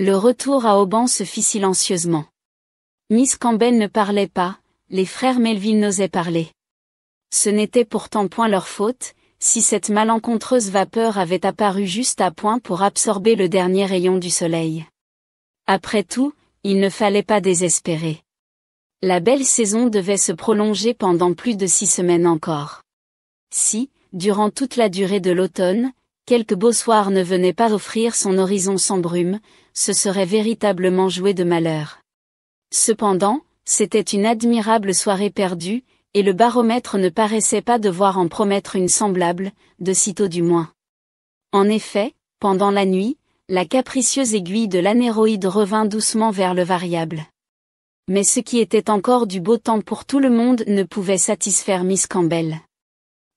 Le retour à Auban se fit silencieusement. Miss Campbell ne parlait pas, les frères Melville n'osaient parler. Ce n'était pourtant point leur faute, si cette malencontreuse vapeur avait apparu juste à point pour absorber le dernier rayon du soleil. Après tout, il ne fallait pas désespérer. La belle saison devait se prolonger pendant plus de 6 semaines encore. Si, durant toute la durée de l'automne, quelque beau soir ne venait pas offrir son horizon sans brume, ce serait véritablement jouer de malheur. Cependant, c'était une admirable soirée perdue, et le baromètre ne paraissait pas devoir en promettre une semblable, de sitôt du moins. En effet, pendant la nuit, la capricieuse aiguille de l'anéroïde revint doucement vers le variable. Mais ce qui était encore du beau temps pour tout le monde ne pouvait satisfaire Miss Campbell.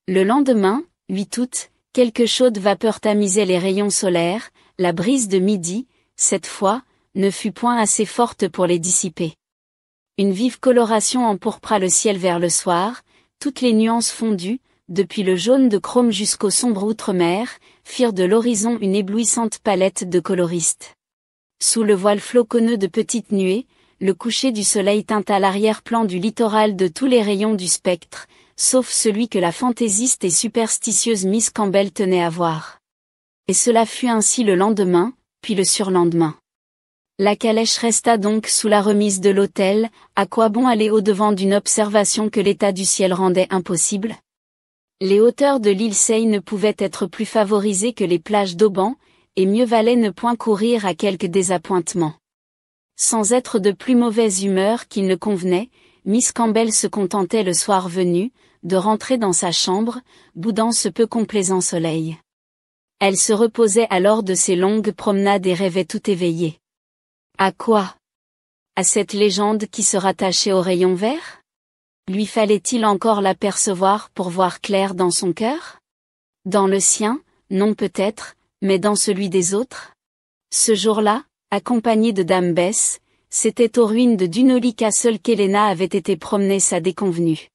Le lendemain, 8 août, quelque chaude vapeur tamisait les rayons solaires, la brise de midi, cette fois, ne fut point assez forte pour les dissiper. Une vive coloration empourpra le ciel vers le soir, toutes les nuances fondues, depuis le jaune de chrome jusqu'au sombre outre-mer, firent de l'horizon une éblouissante palette de coloristes. Sous le voile floconneux de petites nuées, le coucher du soleil teinta l'arrière-plan du littoral de tous les rayons du spectre, sauf celui que la fantaisiste et superstitieuse Miss Campbell tenait à voir. Et cela fut ainsi le lendemain, puis le surlendemain. La calèche resta donc sous la remise de l'hôtel, à quoi bon aller au-devant d'une observation que l'état du ciel rendait impossible? Les hauteurs de l'île Seille ne pouvaient être plus favorisées que les plages d'Auban, et mieux valait ne point courir à quelque désappointement. Sans être de plus mauvaise humeur qu'il ne convenait, Miss Campbell se contentait le soir venu, de rentrer dans sa chambre, boudant ce peu complaisant soleil. Elle se reposait alors de ses longues promenades et rêvait tout éveillée. À quoi? À cette légende qui se rattachait au rayon vert? Lui fallait-il encore l'apercevoir pour voir clair dans son cœur? Dans le sien, non peut-être, mais dans celui des autres? Ce jour-là, accompagnée de Dame Bess, c'était aux ruines de Dunolly Castle qu'Helena avait été promener sa déconvenue.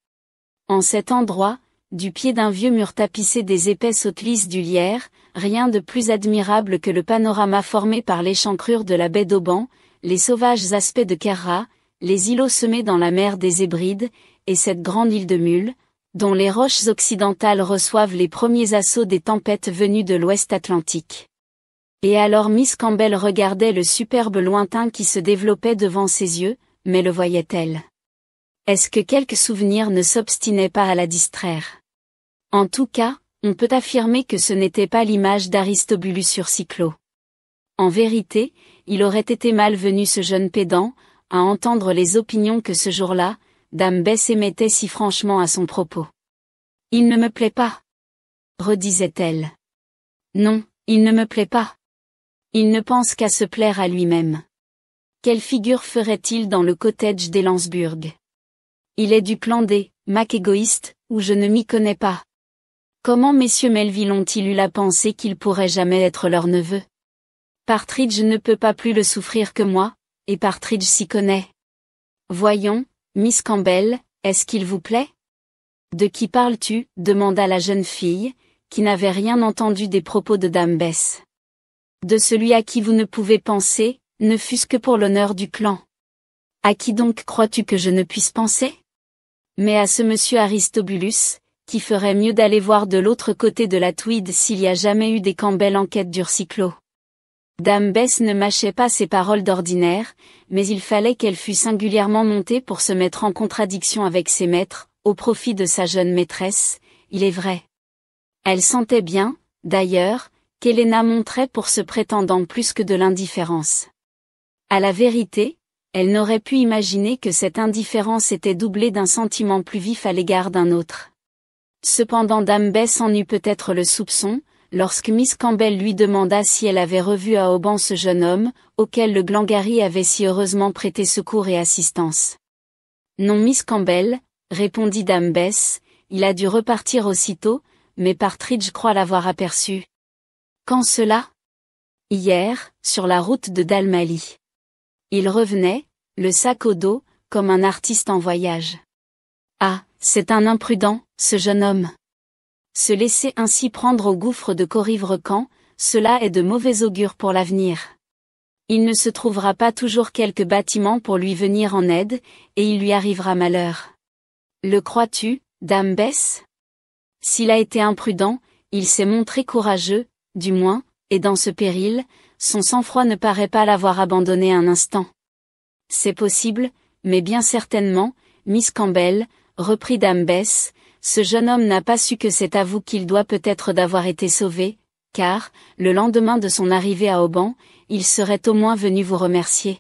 En cet endroit, du pied d'un vieux mur tapissé des épaisses hautes-lisses du Lierre, rien de plus admirable que le panorama formé par l'échancrure de la baie d'Auban, les sauvages aspects de Kerra, les îlots semés dans la mer des Hébrides, et cette grande île de Mull, dont les roches occidentales reçoivent les premiers assauts des tempêtes venues de l'ouest Atlantique. Et alors Miss Campbell regardait le superbe lointain qui se développait devant ses yeux, mais le voyait-elle? Est-ce que quelque souvenir ne s'obstinait pas à la distraire? En tout cas, on peut affirmer que ce n'était pas l'image d'Aristobulus sur Cyclo. En vérité, il aurait été malvenu ce jeune pédant, à entendre les opinions que ce jour-là, Dame Bess émettait si franchement à son propos. « Il ne me plaît pas », redisait-elle. « Non, il ne me plaît pas. Il ne pense qu'à se plaire à lui-même. Quelle figure ferait-il dans le cottage d'Elansburg? Il est du clan des Mac égoïstes, ou je ne m'y connais pas. Comment messieurs Melville ont-ils eu la pensée qu'il pourrait jamais être leur neveu? Partridge ne peut pas plus le souffrir que moi, et Partridge s'y connaît. Voyons, Miss Campbell, est-ce qu'il vous plaît? De qui parles-tu? Demanda la jeune fille, qui n'avait rien entendu des propos de Dame Bess. De celui à qui vous ne pouvez penser, ne fût-ce que pour l'honneur du clan. À qui donc crois-tu que je ne puisse penser? Mais à ce monsieur Aristobulus, qui ferait mieux d'aller voir de l'autre côté de la Tweed s'il y a jamais eu des Campbell en quête d'Urcyclo. Dame Bess ne mâchait pas ses paroles d'ordinaire, mais il fallait qu'elle fût singulièrement montée pour se mettre en contradiction avec ses maîtres, au profit de sa jeune maîtresse, il est vrai. Elle sentait bien, d'ailleurs, qu'Helena montrait pour ce prétendant plus que de l'indifférence. À la vérité, elle n'aurait pu imaginer que cette indifférence était doublée d'un sentiment plus vif à l'égard d'un autre. Cependant Dame Bess en eut peut-être le soupçon, lorsque Miss Campbell lui demanda si elle avait revu à Auban ce jeune homme, auquel le Glengarry avait si heureusement prêté secours et assistance. Non Miss Campbell, répondit Dame Bess, il a dû repartir aussitôt, mais Partridge croit l'avoir aperçu. Quand cela? Hier, sur la route de Dalmalie. Il revenait, le sac au dos, comme un artiste en voyage. Ah, c'est un imprudent, ce jeune homme. Se laisser ainsi prendre au gouffre de Corrivrecan, cela est de mauvais augure pour l'avenir. Il ne se trouvera pas toujours quelque bâtiment pour lui venir en aide, et il lui arrivera malheur. Le crois-tu, dame Bess? S'il a été imprudent, il s'est montré courageux, du moins, et dans ce péril, son sang-froid ne paraît pas l'avoir abandonné un instant. C'est possible, mais bien certainement, Miss Campbell, reprit dame Bess, ce jeune homme n'a pas su que c'est à vous qu'il doit peut-être d'avoir été sauvé, car, le lendemain de son arrivée à Auban, il serait au moins venu vous remercier.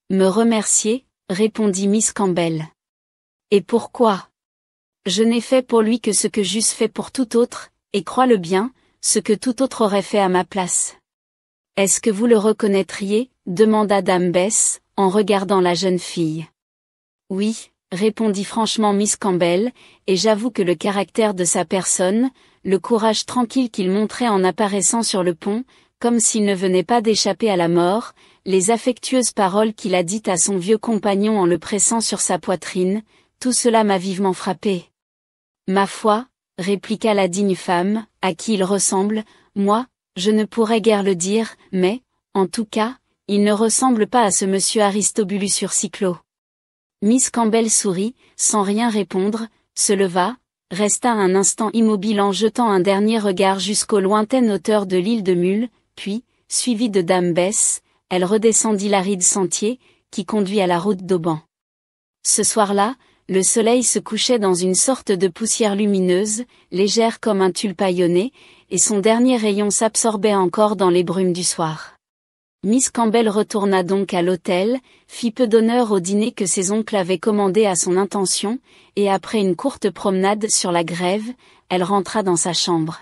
Me remercier, répondit Miss Campbell. Et pourquoi? Je n'ai fait pour lui que ce que j'eusse fait pour tout autre, et crois-le bien, ce que tout autre aurait fait à ma place. Est-ce que vous le reconnaîtriez? Demanda dame Bess, en regardant la jeune fille. Oui, répondit franchement Miss Campbell, et j'avoue que le caractère de sa personne, le courage tranquille qu'il montrait en apparaissant sur le pont, comme s'il ne venait pas d'échapper à la mort, les affectueuses paroles qu'il a dites à son vieux compagnon en le pressant sur sa poitrine, tout cela m'a vivement frappé. Ma foi, répliqua la digne femme, à qui il ressemble, moi, je ne pourrais guère le dire, mais, en tout cas, il ne ressemble pas à ce monsieur Aristobulus Cyclo. Miss Campbell sourit, sans rien répondre, se leva, resta un instant immobile en jetant un dernier regard jusqu'aux lointaines hauteurs de l'île de Mull, puis, suivie de dame Bess, elle redescendit l'aride sentier, qui conduit à la route d'Auban. Ce soir-là, le soleil se couchait dans une sorte de poussière lumineuse, légère comme un tulle paillonné, et son dernier rayon s'absorbait encore dans les brumes du soir. Miss Campbell retourna donc à l'hôtel, fit peu d'honneur au dîner que ses oncles avaient commandé à son intention, et après une courte promenade sur la grève, elle rentra dans sa chambre.